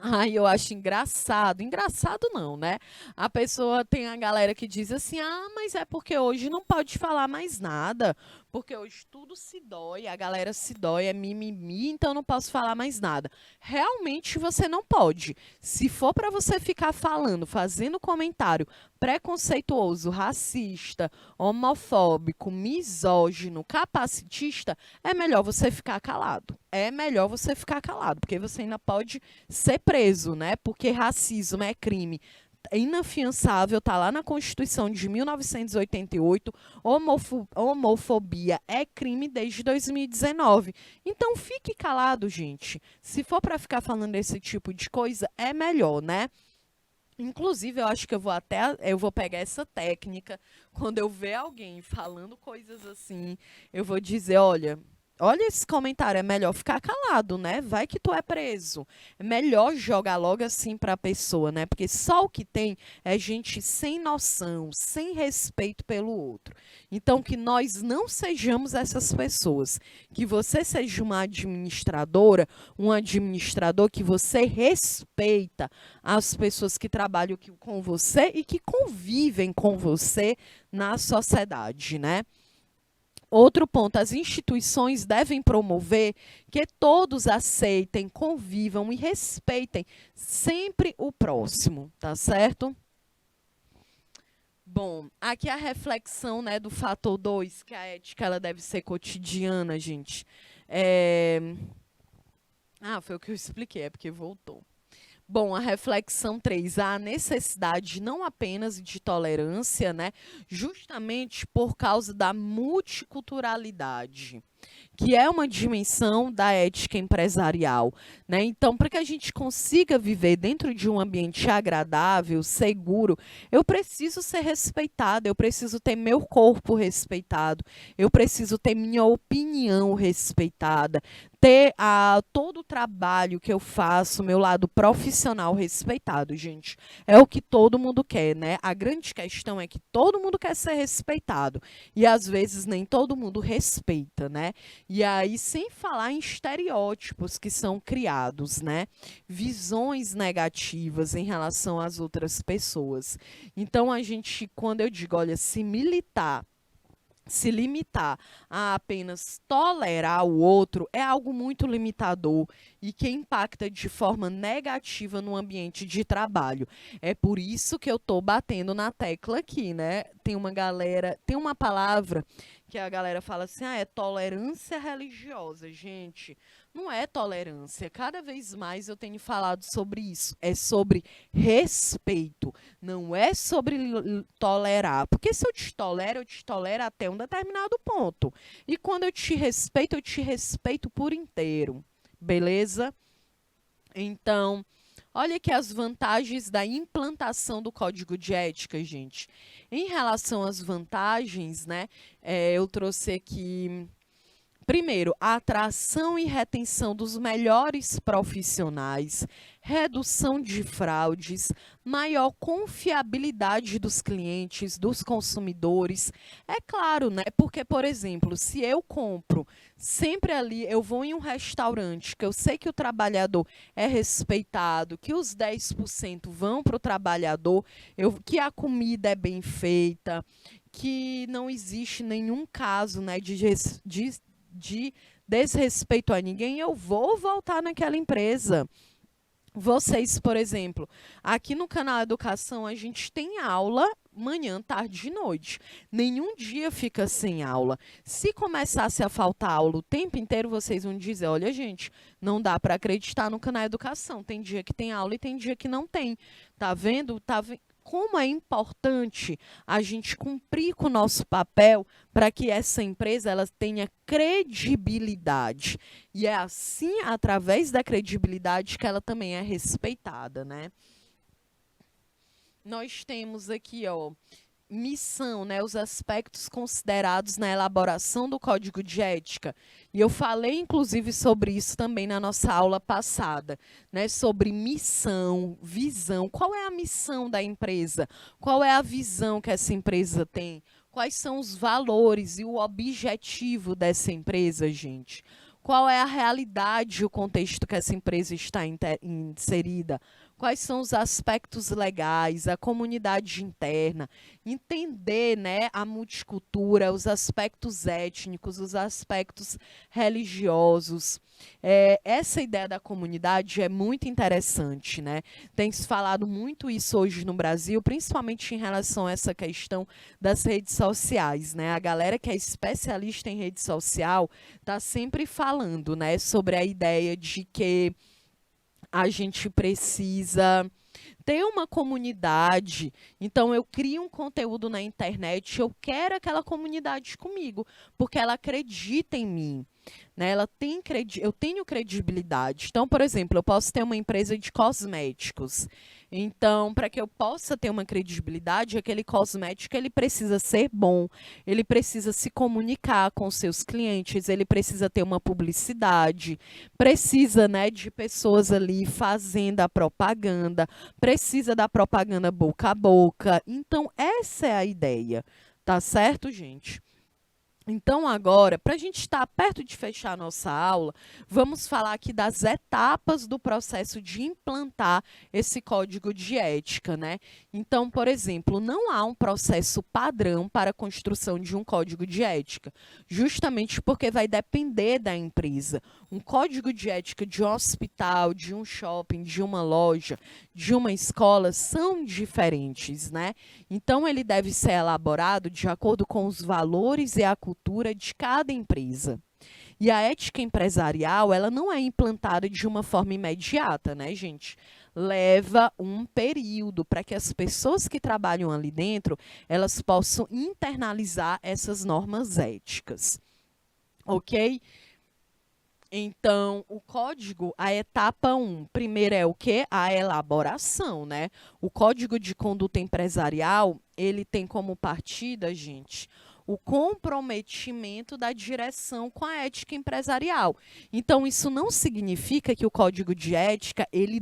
Ai, eu acho engraçado. Engraçado não, né? A pessoa tem a galera que diz assim: ah, mas é porque hoje não pode falar mais nada, porque hoje tudo se dói, a galera se dói, é mimimi, então não posso falar mais nada. Realmente você não pode. Se for para você ficar falando, fazendo comentário preconceituoso, racista, homofóbico, misógino, capacitista, é melhor você ficar calado. É melhor você ficar calado, porque você ainda pode ser preso, né? Porque racismo é crime. é inafiançável, está lá na Constituição de 1988, homofobia é crime desde 2019. Então fique calado, gente. Se for para ficar falando esse tipo de coisa, é melhor, né? Inclusive, eu acho que eu vou pegar essa técnica, quando eu ver alguém falando coisas assim, eu vou dizer, olha esse comentário, é melhor ficar calado, né? Vai que tu é preso. É melhor jogar logo assim para a pessoa, né? Porque só o que tem é gente sem noção, sem respeito pelo outro. Então, que nós não sejamos essas pessoas, que você seja uma administradora, um administrador que você respeita as pessoas que trabalham com você e que convivem com você na sociedade, né? Outro ponto, as instituições devem promover que todos aceitem, convivam e respeitem sempre o próximo, tá certo? Bom, aqui a reflexão, né, do fator 2, que a ética ela deve ser cotidiana, gente. Foi o que eu expliquei, é porque voltou. Bom, a reflexão 3, a necessidade não apenas de tolerância, né, justamente por causa da multiculturalidade, que é uma dimensão da ética empresarial, né? Então, para que a gente consiga viver dentro de um ambiente agradável, seguro, eu preciso ser respeitada, eu preciso ter meu corpo respeitado, eu preciso ter minha opinião respeitada, ter todo o trabalho que eu faço, meu lado profissional respeitado, gente. É o que todo mundo quer, né? A grande questão é que todo mundo quer ser respeitado e às vezes nem todo mundo respeita, né? E aí, sem falar em estereótipos que são criados, né? Visões negativas em relação às outras pessoas. Então, a gente, quando eu digo, olha, se limitar a apenas tolerar o outro é algo muito limitador e que impacta de forma negativa no ambiente de trabalho. É por isso que eu estou batendo na tecla aqui, né? Tem uma palavra que a galera fala assim, é tolerância religiosa. Gente, não é tolerância. Cada vez mais eu tenho falado sobre isso. É sobre respeito. Não é sobre tolerar. Porque se eu te tolero até um determinado ponto. E quando eu te respeito por inteiro. Beleza? Então, olha aqui as vantagens da implantação do código de ética, gente. Em relação às vantagens, né, eu trouxe aqui. Primeiro, a atração e retenção dos melhores profissionais, redução de fraudes, maior confiabilidade dos clientes, dos consumidores. É claro, né? Porque, por exemplo, se eu compro sempre ali, eu vou em um restaurante que eu sei que o trabalhador é respeitado, que os 10% vão para o trabalhador, que a comida é bem feita, que não existe nenhum caso, né, de desrespeito a ninguém, eu vou voltar naquela empresa. Vocês, por exemplo, aqui no canal Educação, a gente tem aula manhã, tarde e noite. Nenhum dia fica sem aula. Se começasse a faltar aula o tempo inteiro, vocês vão dizer, olha, gente, não dá para acreditar no canal Educação. Tem dia que tem aula e tem dia que não tem. Tá vendo? Como é importante a gente cumprir com o nosso papel para que essa empresa ela tenha credibilidade. E é assim, através da credibilidade, que ela também é respeitada, né? Nós temos aqui, missão, né, os aspectos considerados na elaboração do Código de Ética. E eu falei, inclusive, sobre isso também na nossa aula passada, né, sobre missão, visão. Qual é a missão da empresa? Qual é a visão que essa empresa tem? Quais são os valores e o objetivo dessa empresa, gente? Qual é a realidade e o contexto que essa empresa está inserida? Quais são os aspectos legais, a comunidade interna, entender, né, a multicultura, os aspectos étnicos, os aspectos religiosos. Essa ideia da comunidade é muito interessante, né? Tem se falado muito isso hoje no Brasil, principalmente em relação a essa questão das redes sociais, né? A galera que é especialista em rede social está sempre falando, né, sobre a ideia de que a gente precisa ter uma comunidade, então eu crio um conteúdo na internet, eu quero aquela comunidade comigo, porque ela acredita em mim. Né, eu tenho credibilidade. Então, por exemplo, eu posso ter uma empresa de cosméticos. Então, para que eu possa ter uma credibilidade, aquele cosmético ele precisa ser bom, ele precisa se comunicar com seus clientes, ele precisa ter uma publicidade, precisa, né, de pessoas ali fazendo a propaganda, precisa da propaganda boca a boca. Então, essa é a ideia, tá certo, gente? Então, agora, para a gente estar perto de fechar a nossa aula, vamos falar aqui das etapas do processo de implantar esse código de ética, né? Então, por exemplo, não há um processo padrão para a construção de um código de ética, justamente porque vai depender da empresa. Um código de ética de um hospital, de um shopping, de uma loja, de uma escola são diferentes, né? Então, ele deve ser elaborado de acordo com os valores e a cultura de cada empresa. E a ética empresarial, ela não é implantada de uma forma imediata, né, gente? Leva um período para que as pessoas que trabalham ali dentro, elas possam internalizar essas normas éticas. Ok? Então, o código, a etapa 1, primeiro é o quê? A elaboração, né? O código de conduta empresarial, ele tem como partida, gente, o comprometimento da direção com a ética empresarial. Então, isso não significa que o código de ética, ele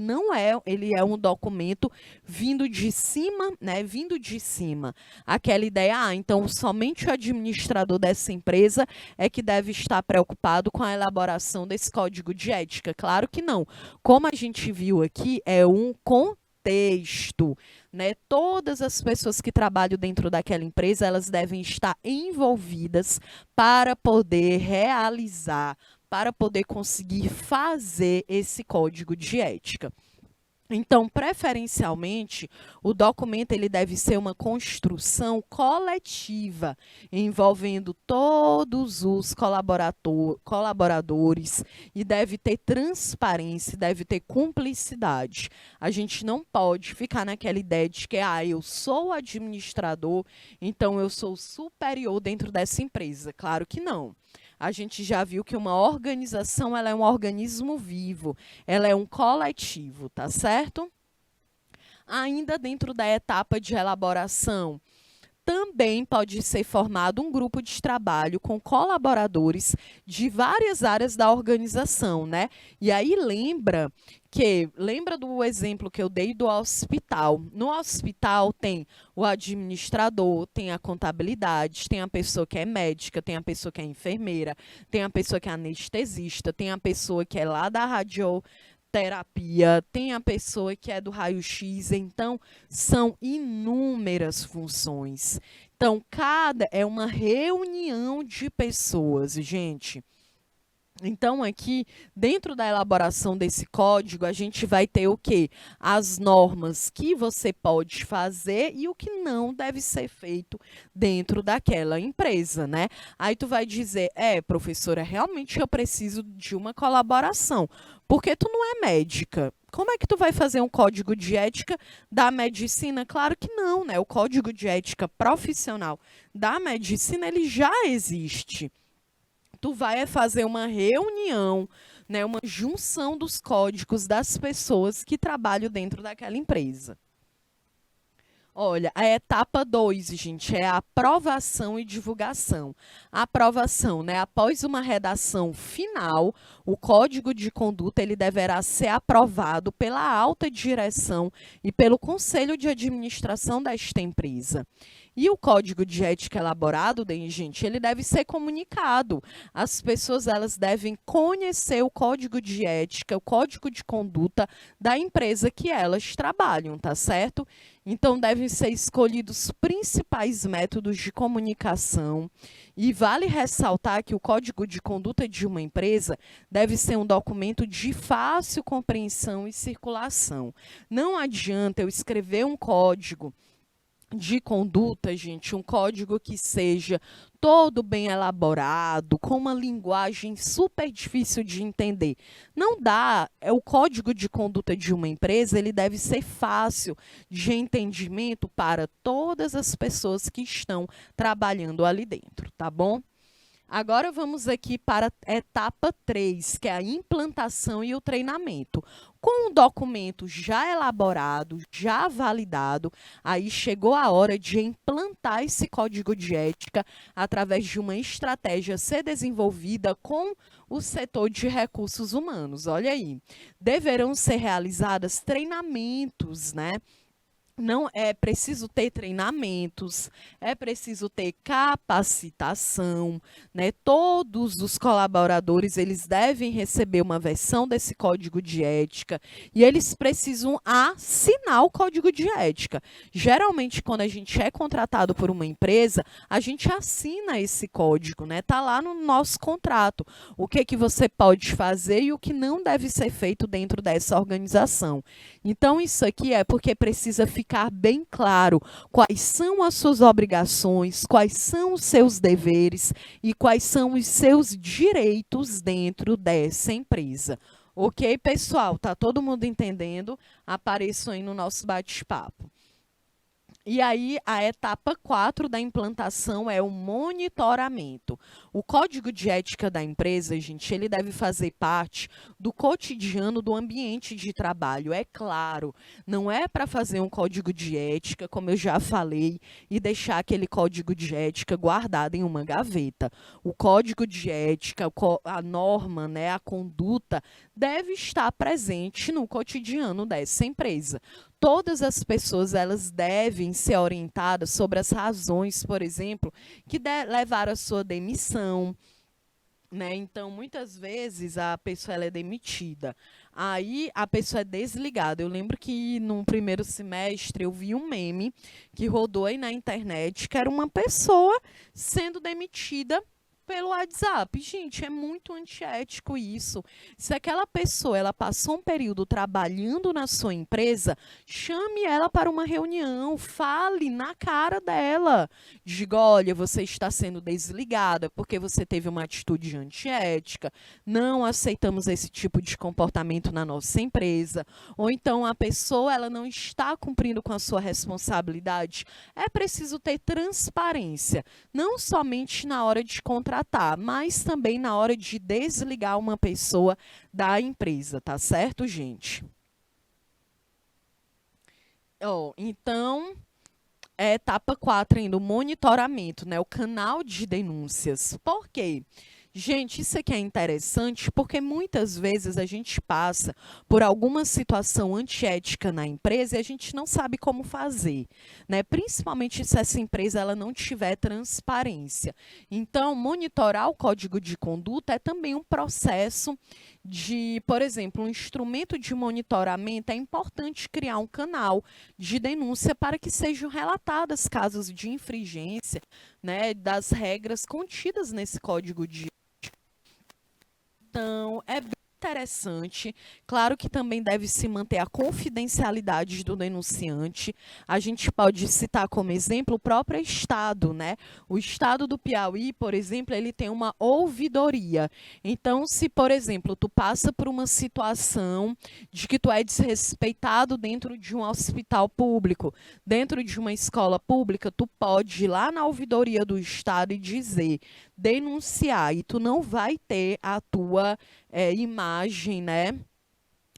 é um documento vindo de cima, né? Vindo de cima. Aquela ideia, então somente o administrador dessa empresa é que deve estar preocupado com a elaboração desse código de ética. Claro que não. Como a gente viu aqui, é um contexto, né? Todas as pessoas que trabalham dentro daquela empresa, elas devem estar envolvidas para poder realizar, para poder conseguir fazer esse código de ética. Então, preferencialmente, o documento ele deve ser uma construção coletiva, envolvendo todos os colaboradores e deve ter transparência, deve ter cumplicidade. A gente não pode ficar naquela ideia de que eu sou o administrador, então eu sou superior dentro dessa empresa. Claro que não. A gente já viu que uma organização ela é um organismo vivo, ela é um coletivo, tá certo? Ainda dentro da etapa de elaboração, também pode ser formado um grupo de trabalho com colaboradores de várias áreas da organização, né? E aí lembra do exemplo que eu dei do hospital. No hospital tem o administrador, tem a contabilidade, tem a pessoa que é médica, tem a pessoa que é enfermeira, tem a pessoa que é anestesista, tem a pessoa que é lá da radioterapia, tem a pessoa que é do raio-x, então são inúmeras funções. Então, é uma reunião de pessoas, gente. Então, aqui, dentro da elaboração desse código, a gente vai ter o quê? As normas que você pode fazer e o que não deve ser feito dentro daquela empresa, né? Aí tu vai dizer, professora, realmente eu preciso de uma colaboração, porque tu não é médica. Como é que tu vai fazer um código de ética da medicina? Claro que não, né? O código de ética profissional da medicina, ele já existe. Tu vai fazer uma reunião, né, uma junção dos códigos das pessoas que trabalham dentro daquela empresa. Olha, a etapa 2, gente, é a aprovação e divulgação. A aprovação, né, após uma redação final, o código de conduta ele deverá ser aprovado pela alta direção e pelo conselho de administração desta empresa. E o código de ética elaborado, gente, ele deve ser comunicado. As pessoas elas devem conhecer o código de ética, o código de conduta da empresa que elas trabalham, tá certo? Então, devem ser escolhidos principais métodos de comunicação. E vale ressaltar que o código de conduta de uma empresa deve ser um documento de fácil compreensão e circulação. Não adianta eu escrever um código de conduta, gente, um código que seja todo bem elaborado, com uma linguagem super difícil de entender. Não dá, o código de conduta de uma empresa, ele deve ser fácil de entendimento para todas as pessoas que estão trabalhando ali dentro, tá bom? Agora vamos aqui para a etapa 3, que é a implantação e o treinamento. Com o documento já elaborado, já validado, aí chegou a hora de implantar esse código de ética através de uma estratégia a ser desenvolvida com o setor de recursos humanos. Olha aí, deverão ser realizados treinamentos, né? Não é preciso ter treinamentos, é preciso ter capacitação, né? Todos os colaboradores, eles devem receber uma versão desse código de ética e eles precisam assinar o código de ética. Geralmente, quando a gente é contratado por uma empresa, a gente assina esse código, né? Tá lá no nosso contrato. O que que você pode fazer e o que não deve ser feito dentro dessa organização. Então, isso aqui é porque precisa ficar bem claro quais são as suas obrigações, quais são os seus deveres e quais são os seus direitos dentro dessa empresa. Ok, pessoal? Tá todo mundo entendendo? Apareçam aí no nosso bate-papo. E aí, a etapa 4 da implantação é o monitoramento. O código de ética da empresa, gente, ele deve fazer parte do cotidiano do ambiente de trabalho. É claro, não é para fazer um código de ética, como eu já falei, e deixar aquele código de ética guardado em uma gaveta. O código de ética, a norma, né, a conduta, deve estar presente no cotidiano dessa empresa. Todas as pessoas elas devem ser orientadas sobre as razões, por exemplo, que levaram à sua demissão, né? Então, muitas vezes a pessoa ela é demitida, aí a pessoa é desligada. Eu lembro que no primeiro semestre eu vi um meme que rodou aí na internet, que era uma pessoa sendo demitida pelo WhatsApp. Gente, é muito antiético isso. Se aquela pessoa ela passou um período trabalhando na sua empresa, chame ela para uma reunião, fale na cara dela. Diga, olha, você está sendo desligada porque você teve uma atitude antiética, não aceitamos esse tipo de comportamento na nossa empresa. Ou então a pessoa ela não está cumprindo com a sua responsabilidade. É preciso ter transparência, não somente na hora de contratar, mas também na hora de desligar uma pessoa da empresa, tá certo, gente? Então, é etapa 4 ainda, o monitoramento, né? O canal de denúncias. Por quê? Gente, isso aqui é interessante porque muitas vezes a gente passa por alguma situação antiética na empresa e a gente não sabe como fazer, né? Principalmente se essa empresa ela não tiver transparência. Então, monitorar o código de conduta é também um processo de, por exemplo, um instrumento de monitoramento. É importante criar um canal de denúncia para que sejam relatados casos de infringência, né, das regras contidas nesse código de. Então, é bem interessante. Claro que também deve se manter a confidencialidade do denunciante. A gente pode citar como exemplo o próprio Estado, né? O Estado do Piauí, por exemplo, ele tem uma ouvidoria. Então, se, por exemplo, tu passa por uma situação de que tu é desrespeitado dentro de um hospital público, dentro de uma escola pública, tu pode ir lá na ouvidoria do Estado e dizer, denunciar, e tu não vai ter a tua imagem, né?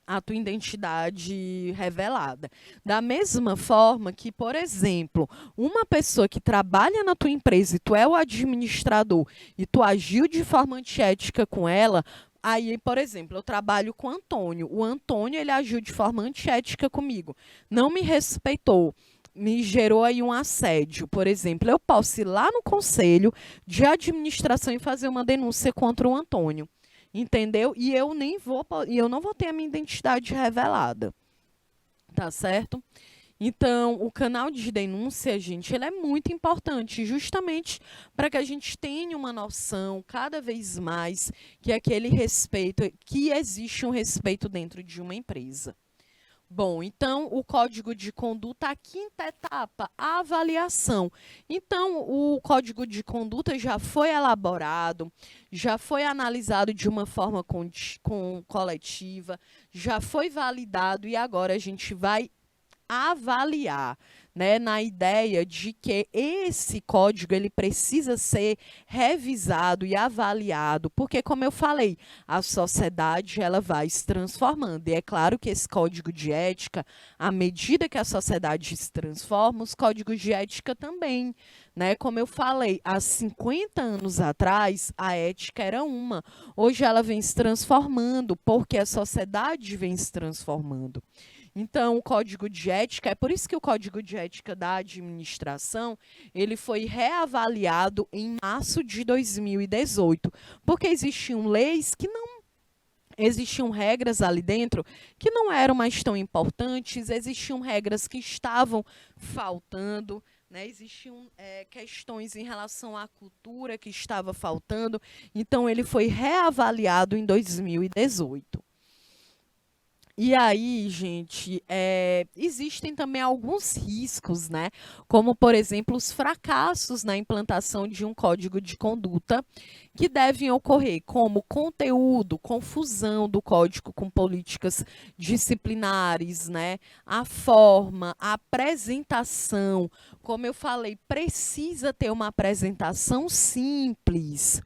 A tua identidade revelada. Da mesma forma que, por exemplo, uma pessoa que trabalha na tua empresa e tu é o administrador e tu agiu de forma antiética com ela, aí, por exemplo, eu trabalho com o Antônio. O Antônio, ele agiu de forma antiética comigo, não me respeitou, me gerou aí um assédio, por exemplo, eu posso ir lá no conselho de administração e fazer uma denúncia contra o Antônio. Entendeu? E eu não vou ter a minha identidade revelada. Tá certo? Então, o canal de denúncia, gente, ele é muito importante, justamente para que a gente tenha uma noção cada vez mais que aquele respeito, que existe um respeito dentro de uma empresa. Bom, então o código de conduta, a quinta etapa, a avaliação. Então, o código de conduta já foi elaborado, já foi analisado de uma forma coletiva, já foi validado e agora a gente vai avaliar, né, na ideia de que esse código ele precisa ser revisado e avaliado, porque como eu falei, a sociedade ela vai se transformando. E é claro que esse código de ética, à medida que a sociedade se transforma, os códigos de ética também, né? Como eu falei, há 50 anos atrás, a ética era uma. Hoje ela vem se transformando, porque a sociedade vem se transformando. Então, o código de ética, é por isso que o código de ética da administração, ele foi reavaliado em março de 2018, porque existiam regras ali dentro que não eram mais tão importantes, existiam regras que estavam faltando, né? Existiam questões em relação à cultura que estava faltando, então ele foi reavaliado em 2018. E aí, gente, existem também alguns riscos, né? Como, por exemplo, os fracassos na implantação de um código de conduta que devem ocorrer, como conteúdo, confusão do código com políticas disciplinares, né? A forma, a apresentação. Como eu falei, precisa ter uma apresentação simples.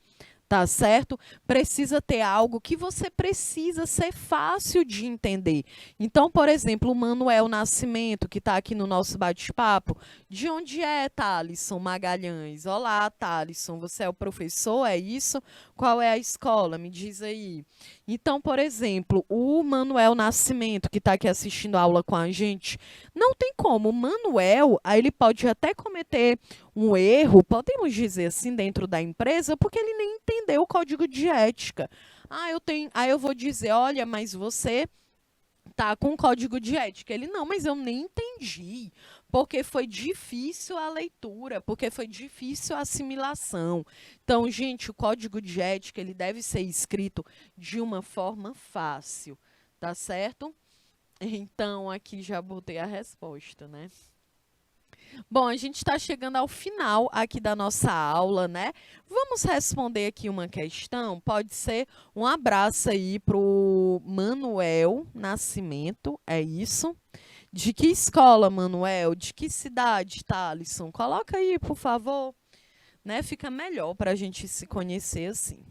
Tá certo? Precisa ter algo que você precisa ser fácil de entender. Então, por exemplo, o Manuel Nascimento, que está aqui no nosso bate-papo, de onde é, Thalisson Magalhães? Olá, Thalisson, você é o professor, é isso? Qual é a escola? Me diz aí. Então, por exemplo, o Manuel Nascimento, que está aqui assistindo a aula com a gente, não tem como. O Manuel, aí ele pode até cometer um erro, podemos dizer assim, dentro da empresa, porque ele nem entendeu o código de ética. Aí eu vou dizer, olha, mas você tá com código de ética. Ele, não, mas eu nem entendi, porque foi difícil a leitura, porque foi difícil a assimilação. Então, gente, o código de ética, ele deve ser escrito de uma forma fácil, tá certo? Então, aqui já botei a resposta, né? Bom, a gente está chegando ao final aqui da nossa aula, né? Vamos responder aqui uma questão? Pode ser um abraço aí para o Manuel Nascimento, é isso? De que escola, Manuel? De que cidade, Thalisson? Coloca aí, por favor, né? Fica melhor para a gente se conhecer assim.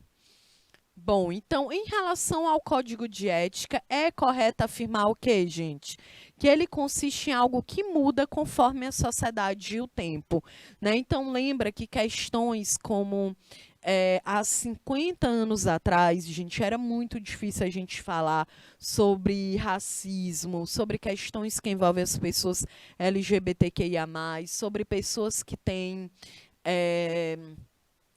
Bom, então, em relação ao código de ética, é correto afirmar o quê, gente? Que ele consiste em algo que muda conforme a sociedade e o tempo, né? Então, lembra que questões como há 50 anos atrás, gente, era muito difícil a gente falar sobre racismo, sobre questões que envolvem as pessoas LGBTQIA+, sobre pessoas que têm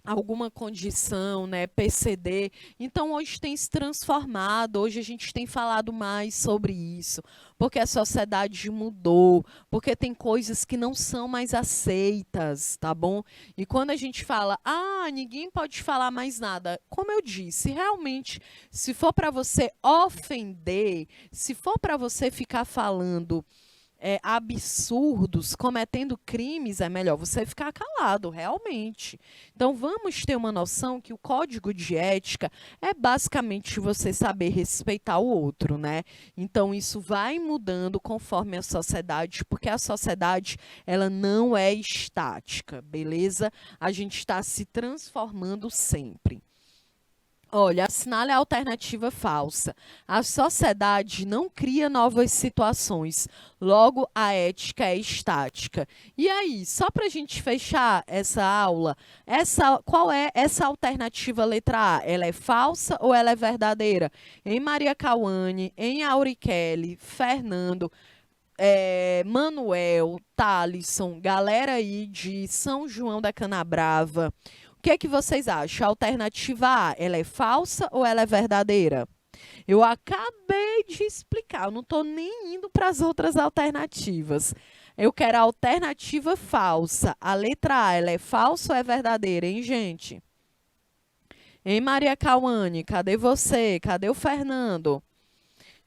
alguma condição, né, PCD. Então, hoje tem se transformado, hoje a gente tem falado mais sobre isso, porque a sociedade mudou, porque tem coisas que não são mais aceitas, tá bom? E quando a gente fala, ninguém pode falar mais nada, como eu disse, realmente, se for para você ofender, se for para você ficar falando absurdos, cometendo crimes, é melhor você ficar calado, realmente. Então, vamos ter uma noção que o código de ética é basicamente você saber respeitar o outro, né? Então, isso vai mudando conforme a sociedade, porque a sociedade, ela não é estática, beleza? A gente está se transformando sempre. Olha, assinale a alternativa falsa. A sociedade não cria novas situações, logo a ética é estática. E aí, só para a gente fechar essa aula, qual é essa alternativa letra A? Ela é falsa ou ela é verdadeira? Em Maria Cauane, em Aurikelly, Fernando, Manuel, Thalisson, galera aí de São João da Canabrava. O que é que vocês acham? A alternativa A, ela é falsa ou ela é verdadeira? Eu acabei de explicar, eu não estou nem indo para as outras alternativas. Eu quero a alternativa falsa. A letra A, ela é falsa ou é verdadeira, hein, gente? Hein, Maria Cauane, cadê você? Cadê o Fernando?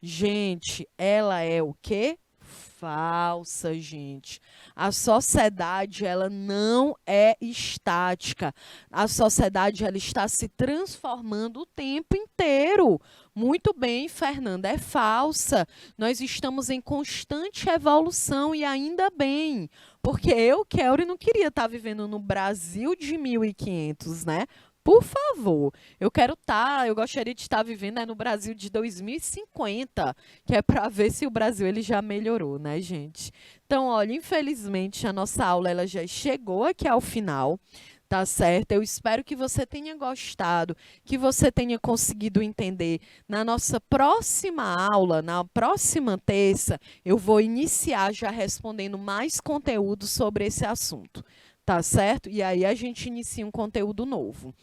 Gente, ela é o quê? Falsa, gente. A sociedade, ela não é estática. A sociedade, ela está se transformando o tempo inteiro. Muito bem, Fernanda, é falsa. Nós estamos em constante evolução e ainda bem, porque eu, Kelly, não queria estar vivendo no Brasil de 1500, né? Por favor, eu gostaria de estar vivendo, né, no Brasil de 2050, que é para ver se o Brasil ele já melhorou, né, gente? Então, olha, infelizmente a nossa aula ela já chegou aqui ao final. Tá certo? Eu espero que você tenha gostado, que você tenha conseguido entender. Na nossa próxima aula, na próxima terça, eu vou iniciar já respondendo mais conteúdo sobre esse assunto, tá certo? E aí a gente inicia um conteúdo novo,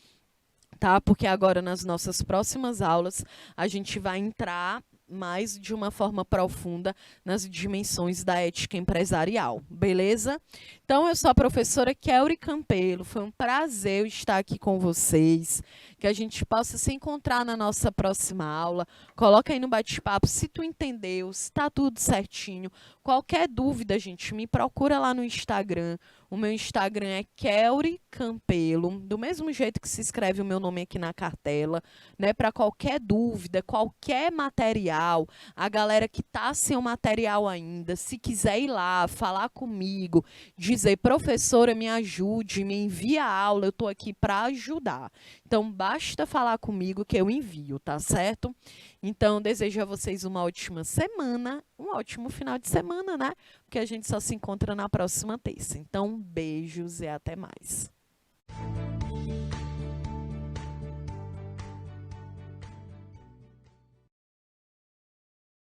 tá? Porque agora nas nossas próximas aulas a gente vai entrar mais de uma forma profunda nas dimensões da ética empresarial, beleza? Então, eu sou a professora Kelly Campelo, foi um prazer estar aqui com vocês, que a gente possa se encontrar na nossa próxima aula. Coloca aí no bate-papo se tu entendeu, se tá tudo certinho. Qualquer dúvida, gente, me procura lá no Instagram. O meu Instagram é Kelly Campelo, do mesmo jeito que se escreve o meu nome aqui na cartela, né? Para qualquer dúvida, qualquer material, a galera que tá sem o material ainda, se quiser ir lá, falar comigo, dizer, professora, me ajude, me envia a aula, eu tô aqui para ajudar. Então, basta falar comigo que eu envio, tá certo? Então, desejo a vocês uma ótima semana, um ótimo final de semana, né? Porque a gente só se encontra na próxima terça. Então, beijos e até mais.